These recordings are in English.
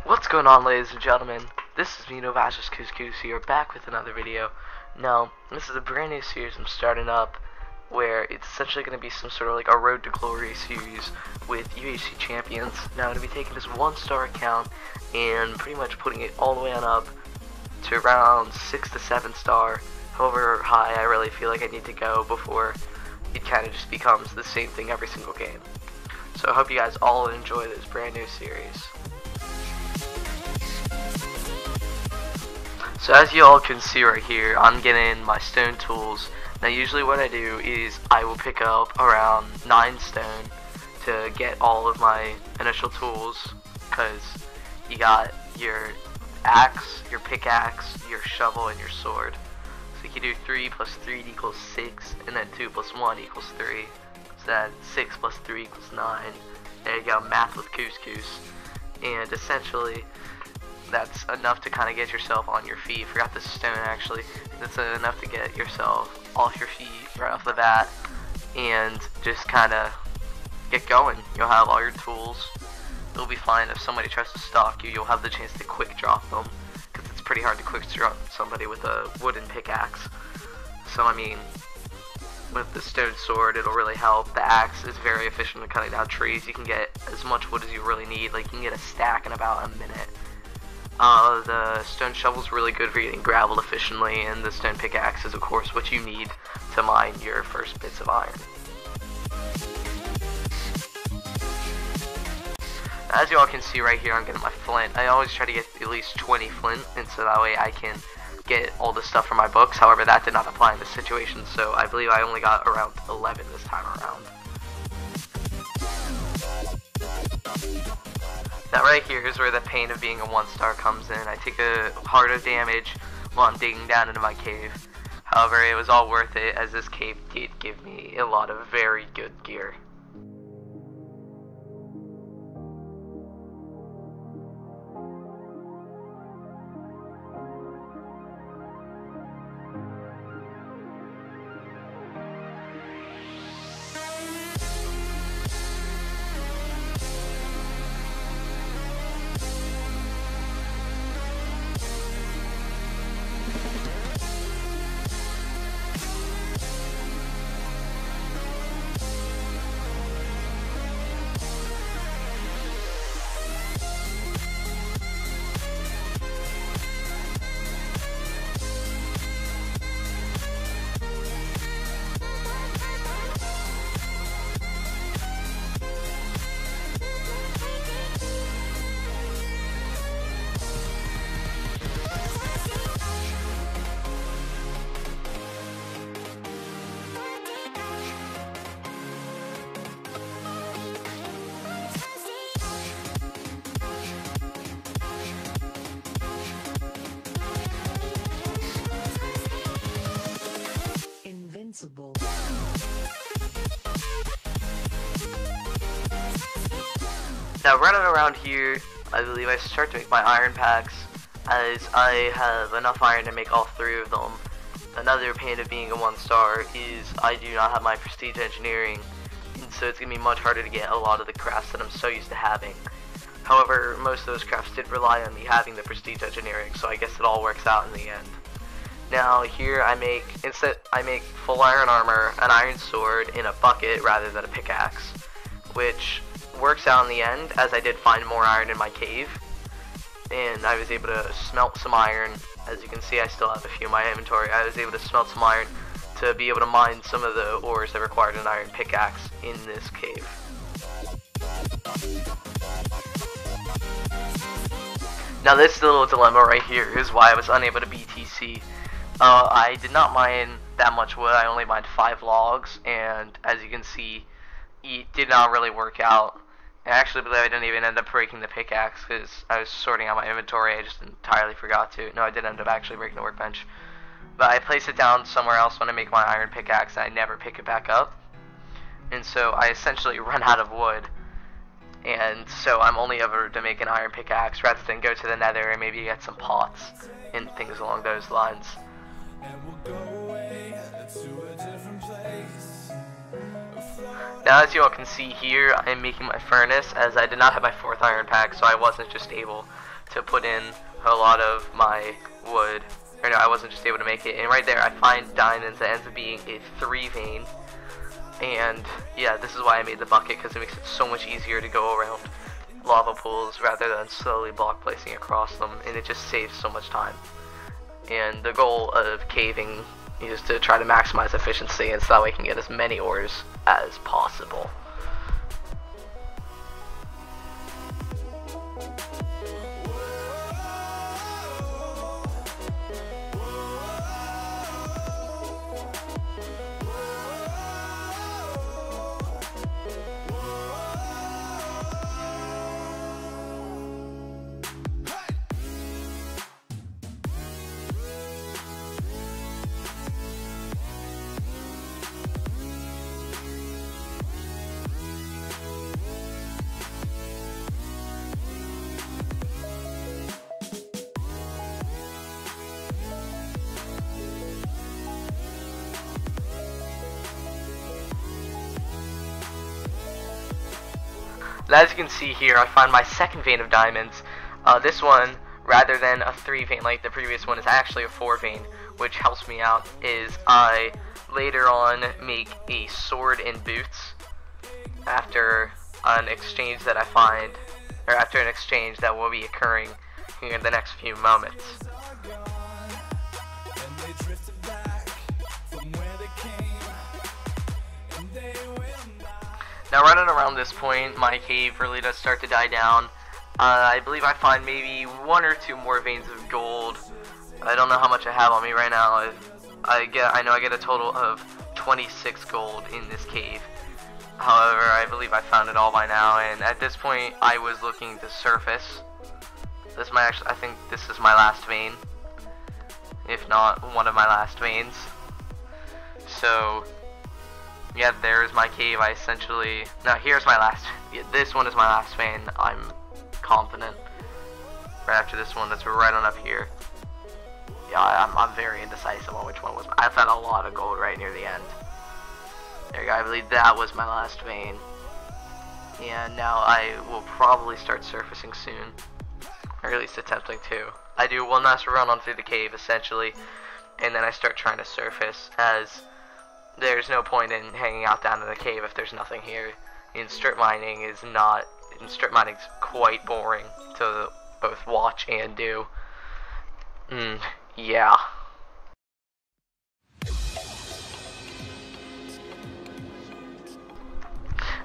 What's going on, ladies and gentlemen? This is me, Novash's Couscous here, back with another video. Now, this is a brand new series I'm starting up, where it's essentially going to be some sort of like a Road to Glory series with UHC champions. Now, I'm going to be taking this 1-star account and pretty much putting it all the way on up to around 6 to 7 star, however high I really feel like I need to go before it kind of just becomes the same thing every single game. So I hope you guys all enjoy this brand new series. So as you all can see right here, I'm getting my stone tools. Now usually what I do is I will pick up around 9 stone to get all of my initial tools, because you got your axe, your pickaxe, your shovel, and your sword. So you can do 3 plus 3 equals 6, and then 2 plus 1 equals 3. So then 6 plus 3 equals 9. There you go, math with couscous. And essentially, that's enough to kind of get yourself on your feet. Forgot the stone actually. That's enough to get yourself off your feet right off the bat and just kind of get going. You'll have all your tools. It'll be fine if somebody tries to stalk you. You'll have the chance to quick drop them, because it's pretty hard to quick drop somebody with a wooden pickaxe. So I mean, with the stone sword it'll really help. The axe is very efficient at cutting down trees. You can get as much wood as you really need. Like, you can get a stack in about a minute. The stone shovel is really good for getting gravel efficiently, and the stone pickaxe is of course what you need to mine your first bits of iron. As you all can see right here, I'm getting my flint. I always try to get at least 20 flint, and so that way I can get all the stuff from my books. However, that did not apply in this situation, so I believe I only got around 11 this time around. Now right here is where the pain of being a 1-star comes in. I take a heart of damage while I'm digging down into my cave. However, it was all worth it, as this cave did give me a lot of very good gear. Invincible. Now running around here, I believe I start to make my iron packs, as I have enough iron to make all 3 of them. Another pain of being a 1-star is I do not have my prestige engineering, and so it's going to be much harder to get a lot of the crafts that I'm so used to having. However, most of those crafts did rely on me having the prestige engineering, so I guess it all works out in the end. Now here I make full iron armor, an iron sword, in a bucket rather than a pickaxe, which works out in the end, as I did find more iron in my cave, and I was able to smelt some iron. As you can see, I still have a few in my inventory. I was able to smelt some iron to be able to mine some of the ores that required an iron pickaxe in this cave. Now this little dilemma right here is why I was unable to BTC. I did not mine that much wood. I only mined 5 logs, and as you can see, it did not really work out. I actually believe I didn't even end up breaking the pickaxe, because I was sorting out my inventory. I just entirely forgot to. No, I did end up actually breaking the workbench. But I place it down somewhere else when I make my iron pickaxe, and I never pick it back up. And so I essentially run out of wood. And so I'm only able to make an iron pickaxe rather than go to the nether and maybe get some pots and things along those lines. Now as you all can see here, I am making my furnace, as I did not have my 4th iron pack, so I wasn't just able to put in a lot of my wood. Or no, I wasn't just able to make it. And right there I find diamonds that ends up being a 3 vein. And yeah, this is why I made the bucket, because it makes it so much easier to go around lava pools rather than slowly block placing across them, and it just saves so much time. And the goal of caving is to try to maximize efficiency, and so that way we can get as many ores as possible. And as you can see here, I find my second vein of diamonds. This one, rather than a 3 vein like the previous one, is actually a 4 vein, which helps me out. Is I later on make a sword and boots after an exchange that I find, or after an exchange that will be occurring here in the next few moments. Now running around this point, my cave really does start to die down. I believe I find maybe 1 or 2 more veins of gold. I don't know how much I have on me right now. I know I get a total of 26 gold in this cave. However, I believe I found it all by now, and at this point I was looking to surface. I think this is my last vein, if not one of my last veins. So yeah, there's my cave. Here's my last, this one is my last vein, I'm confident. Right after this one, that's right on up here. Yeah, I'm very indecisive on which one was. I found a lot of gold right near the end. There you go, I believe that was my last vein. And now I will probably start surfacing soon. Or at least attempting to. I do one last run on through the cave, essentially. And then I start trying to surface, as there's no point in hanging out down in the cave if there's nothing here. And strip mining is quite boring to both watch and do. Yeah.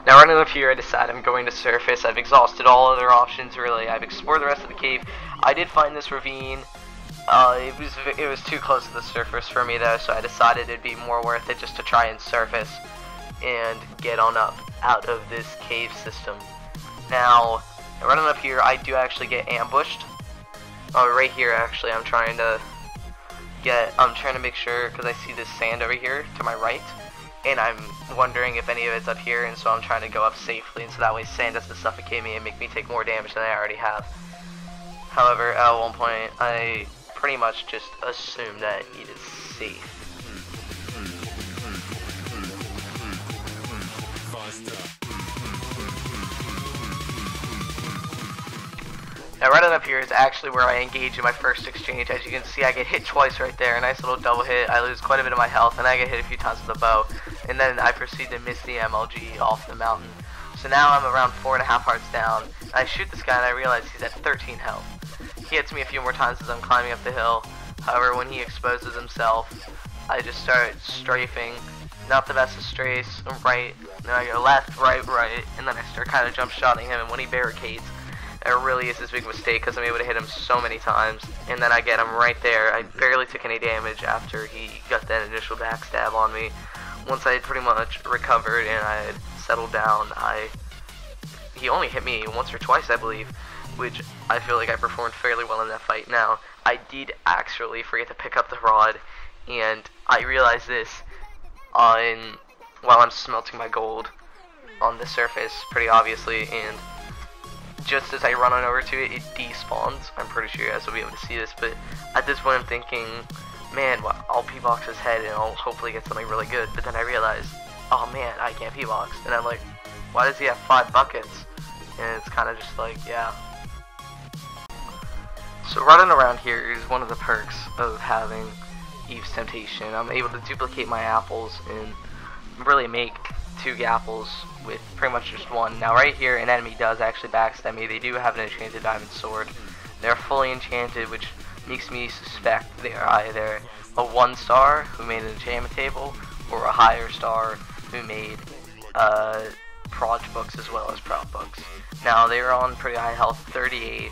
Now running up here, I decide I'm going to surface. I've exhausted all other options, really. I've explored the rest of the cave. I did find this ravine. It was too close to the surface for me though, so I decided it'd be more worth it just to try and surface and get on up out of this cave system. Now, running up here, I do actually get ambushed. Right here actually, I'm trying to make sure, because I see this sand over here to my right, and I'm wondering if any of it's up here, and so I'm trying to go up safely, and so that way sand doesn't suffocate me and make me take more damage than I already have. However, at one point, I pretty much just assume that it is safe. Now right on up here is actually where I engage in my first exchange. As you can see, I get hit twice right there, a nice little double hit. I lose quite a bit of my health, and I get hit a few times with a bow, and then I proceed to miss the MLG off the mountain. So now I'm around 4.5 hearts down. I shoot this guy and I realize he's at 13 health. He hits me a few more times as I'm climbing up the hill. However, when he exposes himself, I just start strafing. Not the best of strafes, right, then I go left, right, and then I start kind of jump shotting him, and when he barricades, it really is this big mistake because I'm able to hit him so many times, and then I get him right there. I barely took any damage after he got that initial backstab on me. Once I had pretty much recovered and I had settled down, he only hit me once or twice, I believe, which I feel like I performed fairly well in that fight. Now, I did actually forget to pick up the rod, and I realized this while I'm smelting my gold on the surface, pretty obviously, and just as I run on over to it, it despawns. I'm pretty sure you guys will be able to see this, but at this point I'm thinking, man, well, I'll P-box his head and I'll hopefully get something really good. But then I realized, oh man, I can't P-box. And I'm like, why does he have 5 buckets? And it's kind of just like, yeah. So running around here is one of the perks of having Eve's Temptation. I'm able to duplicate my apples and really make 2 apples with pretty much just 1. Now right here, an enemy does actually backstab me. They do have an enchanted diamond sword. They're fully enchanted, which makes me suspect they are either a 1-star who made an enchantment table, or a higher star who made proj books as well as prop books. Now they are on pretty high health, 38,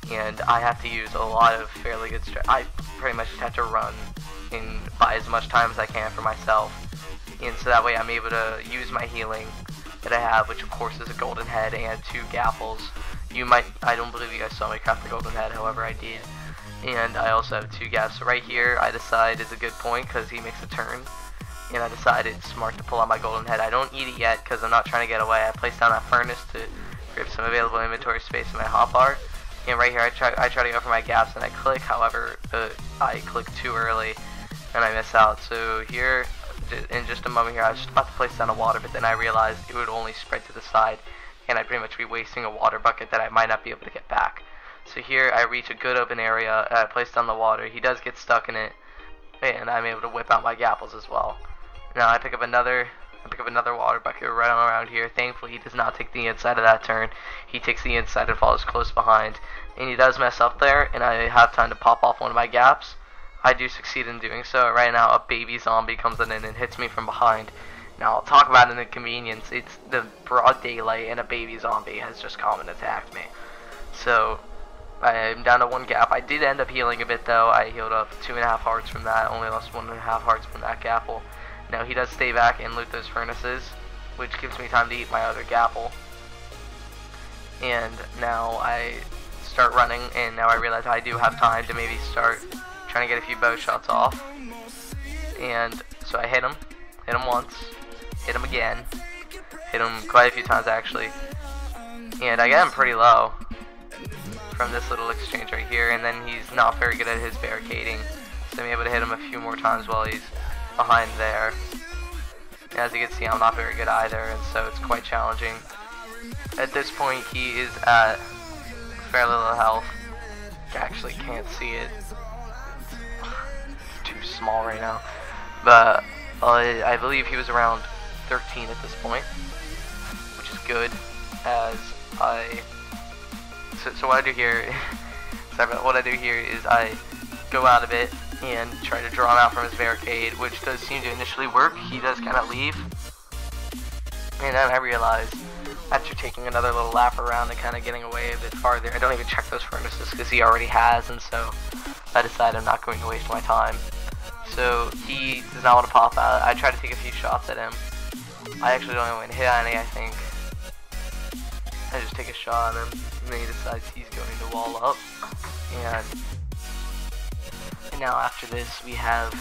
and I have to use a lot of fairly good I pretty much have to run and buy as much time as I can for myself, and so that way I'm able to use my healing that I have, which of course is a golden head and 2 gaffles. I don't believe you guys saw me craft the golden head, however I did. And I also have 2 gaps. So right here I decide is a good point because he makes a turn, and I decided it's smart to pull out my golden head. I don't eat it yet because I'm not trying to get away. I placed down that furnace to grab some available inventory space in my hotbar, and right here I try to go for my gaps and I click. However, I click too early and I miss out. So here in just a moment here I was just about to place down a water, but then I realized it would only spread to the side and I'd pretty much be wasting a water bucket that I might not be able to get back. So here I reach a good open area, I place down the water, he does get stuck in it, and I'm able to whip out my gapples as well. Now I pick up another water bucket right on around here. Thankfully he does not take the inside of that turn, he takes the inside and follows close behind, and he does mess up there, and I have time to pop off one of my gaps. I do succeed in doing so. Right now a baby zombie comes in and hits me from behind. Now, I'll talk about an inconvenience. It's the broad daylight and a baby zombie has just come and attacked me. So, I'm down to 1 gap. I did end up healing a bit though. I healed up 2.5 hearts from that, only lost 1.5 hearts from that gapple. Now, he does stay back and loot those furnaces, which gives me time to eat my other gapple. And now I start running, and now I realize I do have time to maybe start trying to get a few bow shots off. And so I hit him once. Hit him again, hit him quite a few times actually, and I get him pretty low from this little exchange right here, and then he's not very good at his barricading, so I'm able to hit him a few more times while he's behind there. And as you can see, I'm not very good either, and so it's quite challenging. At this point he is at fairly low health. I actually can't see it, it's too small right now, but I believe he was around 13 at this point, which is good. So what I do here is I go out a bit and try to draw him out from his barricade, which does seem to initially work. He does kind of leave, and then I realize after taking another little lap around and kind of getting away a bit farther, I don't even check those furnaces because he already has, and so I decide I'm not going to waste my time. So he does not want to pop out. I try to take a few shots at him. I actually don't even hit any, I think. I just take a shot at him, and then he decides he's going to wall up. And now after this, we have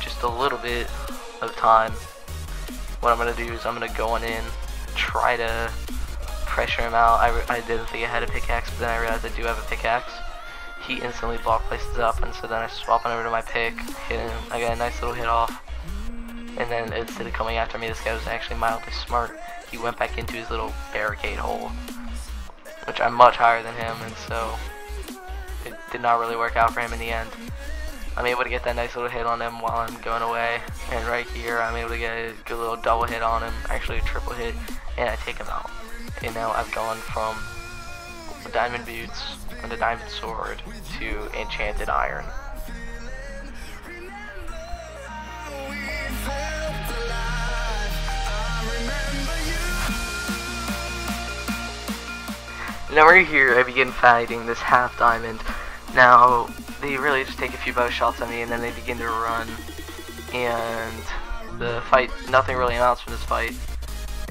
just a little bit of time. What I'm going to do is I'm going to go on in, try to pressure him out. I didn't think I had a pickaxe, but then I realized I do have a pickaxe. He instantly block places up, and so then I swap over to my pick, hit him. I got a nice little hit off. And then instead of coming after me, this guy was actually mildly smart. He went back into his little barricade hole, which I'm much higher than him, and so it did not really work out for him in the end. I'm able to get that nice little hit on him while I'm going away, and right here I'm able to get a good little double hit on him, actually a triple hit, and I take him out. And now I've gone from diamond boots and a diamond sword to enchanted iron. Now right here I begin fighting this half diamond. Now they really just take a few bow shots at me and then they begin to run, and the fight, nothing really amounts from this fight.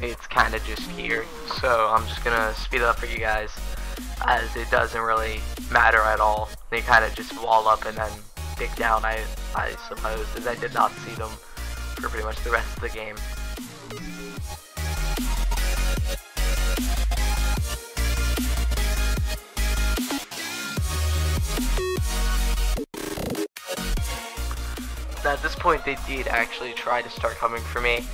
It's kind of just here, so I'm just gonna speed it up for you guys, as it doesn't really matter at all. They kind of just wall up and then dig down, I suppose, as I did not see them for pretty much the rest of the game. At this point, they did actually try to start coming for me.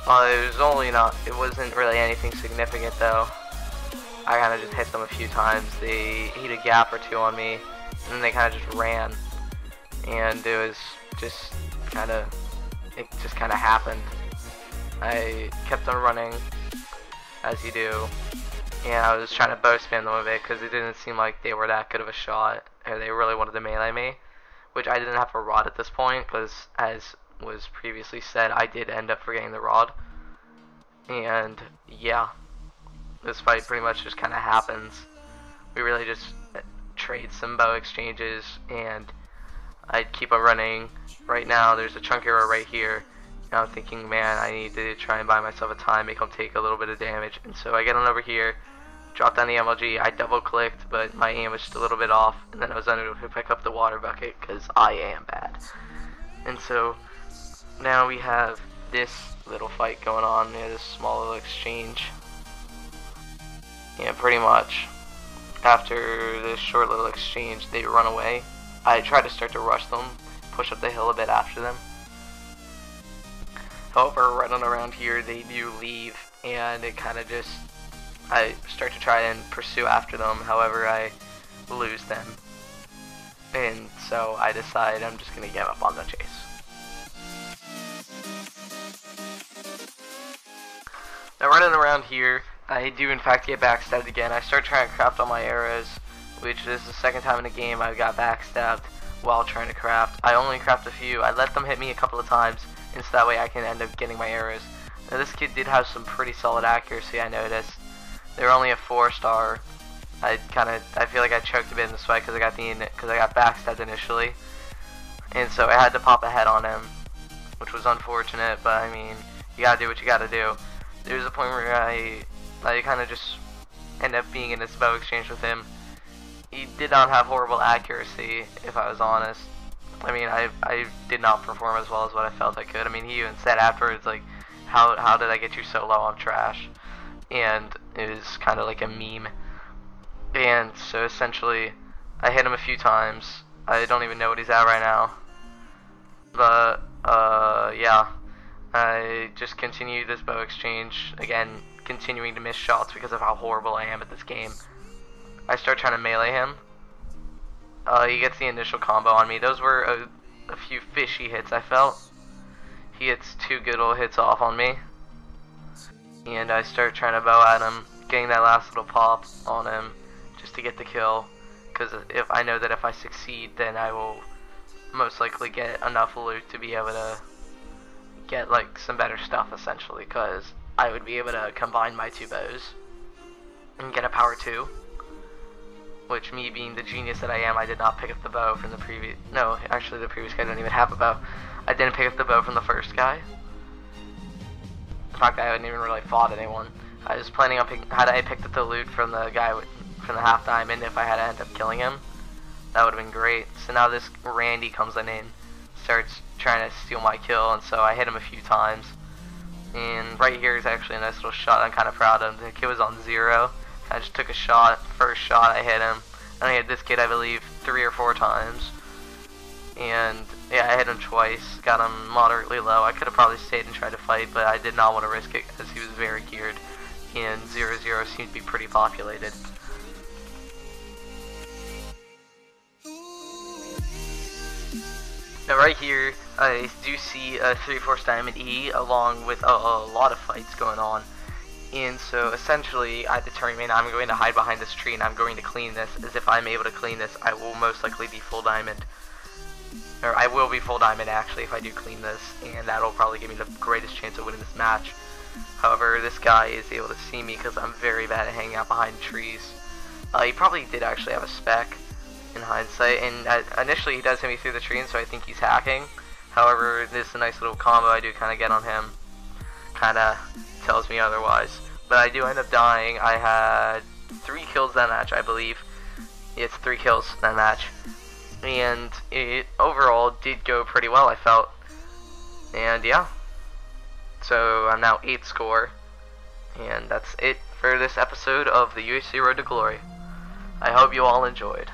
It wasn't really anything significant though. I kind of just hit them a few times. They hit a gap or two on me, and they kind of just ran, and it was just kind of, it just kind of happened. I kept on running, as you do, and I was trying to bow spam them a bit because it didn't seem like they were that good of a shot, or they really wanted to melee me, which I didn't have a rod at this point because, as was previously said, I did end up forgetting the rod. And yeah, this fight pretty much just kind of happens. We really just trade some bow exchanges, and I'd keep on running. Right now there's a chunk arrow right here, and I'm thinking, man, I need to try and buy myself a time, make him take a little bit of damage. And so I get on over here, drop down the MLG, I double clicked, but my aim was just a little bit off, and then I was unable to pick up the water bucket because I am bad. And so now we have this little fight going on, this small little exchange. Yeah, pretty much after this short little exchange, they run away. I try to start to rush them, push up the hill a bit after them. However, right on around here, they do leave, and it kind of just, I start to try and pursue after them. However, I lose them, and so I decide I'm just going to give up on the chase. Now running around here, I do in fact get backstabbed again. I start trying to craft all my arrows, which is the second time in the game I got backstabbed while trying to craft. I only craft a few. I let them hit me a couple of times, and so that way I can end up getting my arrows. Now this kid did have some pretty solid accuracy, I noticed. They were only a 4-star. I feel like I choked a bit in this fight because I got backstabbed initially, and so I had to pop a head on him, which was unfortunate. But I mean, you gotta do what you gotta do. There was a point where I kind of just ended up being in this bow exchange with him. He did not have horrible accuracy, if I was honest. I mean, I did not perform as well as what I felt I could. I mean, he even said afterwards, like, how did I get you so low? I'm trash. And it was kind of like a meme. And so essentially, I hit him a few times. I don't even know what he's at right now. But, yeah. I just continue this bow exchange, again, continuing to miss shots because of how horrible I am at this game. I start trying to melee him. He gets the initial combo on me. Those were a few fishy hits, I felt. He gets 2 good old hits off on me. And I start trying to bow at him, getting that last little pop on him just to get the kill. Because if I know that if I succeed, then I will most likely get enough loot to be able to get like some better stuff, essentially, because I would be able to combine my 2 bows and get a power 2, which, me being the genius that I am, I did not pick up the bow from the previous, no, actually the previous guy didn't even have a bow. I didn't pick up the bow from the first guy. In fact, I hadn't even really fought anyone. I was planning on had I picked up the loot from the guy from the half diamond, if I had to end up killing him, that would have been great. So now this Randy comes in, starts trying to steal my kill, and so I hit him a few times. And right here is actually a nice little shot I'm kind of proud of. The kid was on 0. I just took a shot. First shot I hit him. And I hit this kid, I believe, 3 or 4 times. And yeah, I hit him twice. Got him moderately low. I could have probably stayed and tried to fight, but I did not want to risk it because he was very geared. And 0-0 seemed to be pretty populated. Now right here, I do see a 3-4 diamond E along with a lot of fights going on. And so essentially, I determined I'm going to hide behind this tree and I'm going to clean this, as if I'm able to clean this, I will most likely be full diamond. Or I will be full diamond actually if I do clean this, and that'll probably give me the greatest chance of winning this match. However, this guy is able to see me because I'm very bad at hanging out behind trees. He probably did actually have a spec in hindsight, and initially he does hit me through the tree, and so I think he's hacking. However, this is a nice little combo I do kind of get on him. Kind of tells me otherwise. But I do end up dying. I had 3 kills that match, I believe. It's 3 kills that match. And it overall did go pretty well, I felt. And yeah. So I'm now 8th score. And that's it for this episode of the UHC Road to Glory. I hope you all enjoyed.